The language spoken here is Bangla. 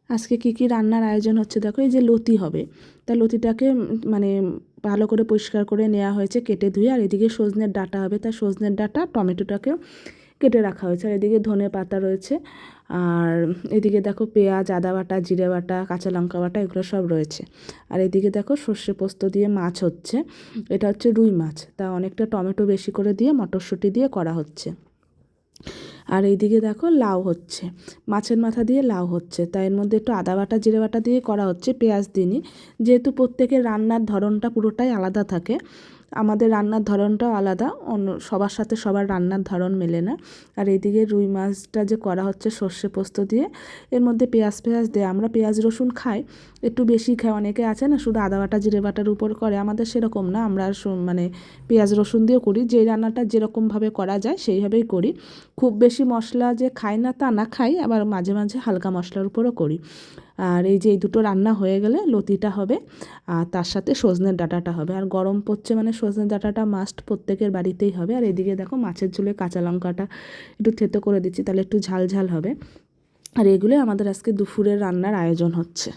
আজকে কী কী রান্নার আয়োজন হচ্ছে দেখো, এই যে লতি হবে, তা লতিটাকে মানে ভালো করে পরিষ্কার করে নেওয়া হয়েছে, কেটে ধুয়ে। আর এদিকে সজনের ডাঁটা হবে, তা সজনের ডাঁটা টমেটোটাকেও কেটে রাখা হয়েছে। আর এদিকে ধনে পাতা রয়েছে, আর এদিকে দেখো পেঁয়াজ, আদা বাটা, জিরে বাটা, কাঁচা লঙ্কা বাটা, এগুলো সব রয়েছে। আর এদিকে দেখো সর্ষে পোস্ত দিয়ে মাছ হচ্ছে, এটা হচ্ছে রুই মাছ, তা অনেকটা টমেটো বেশি করে দিয়ে মটরশুঁটি দিয়ে করা হচ্ছে। আর এইদিকে দেখো লাউ হচ্ছে, মাছের মাথা দিয়ে লাউ হচ্ছে, তাই এর মধ্যে একটু আদা বাটা, জিরে বাটা দিয়ে করা হচ্ছে, পেঁয়াজ দিইনি, যেহেতু প্রত্যেকের রান্নার ধরনটা পুরোটাই আলাদা থাকে। আমাদের রান্নার ধরনটাও আলাদা, অন্য সবার সাথে সবার রান্নার ধরন মেলে না। আর এইদিকে রুই মাছটা যে করা হচ্ছে সর্ষে পোস্ত দিয়ে, এর মধ্যে পেঁয়াজ দিয়ে, আমরা পেঁয়াজ রসুন খাই, একটু বেশি খাই, অনেকে আছে না শুধু আদা বাটা জিরে বাটার উপর করে, আমাদের সেরকম না, আমরা মানে পেঁয়াজ রসুন দিয়েও করি, যে রান্নাটা যেরকমভাবে করা যায় সেইভাবেই করি। খুব বেশি মশলা যে খাই না তা না, খাই, আবার মাঝে মাঝে হালকা মশলার উপরও করি। আর এই যে এই দুটো রান্না হয়ে গেলে লতিটা হবে, আর তার সাথে সজনের ডাঁটাটা হবে। আর গরম পড়ছে মানে সজনের ডাঁটাটা মাস্ট প্রত্যেকের বাড়িতেই হবে। আর এদিকে দেখো মাছের ঝোলে কাঁচা লঙ্কাটা একটু থেতো করে দিচ্ছি, তাহলে একটু ঝাল ঝাল হবে। আর এগুলোই আমাদের আজকে দুপুরের রান্নার আয়োজন হচ্ছে।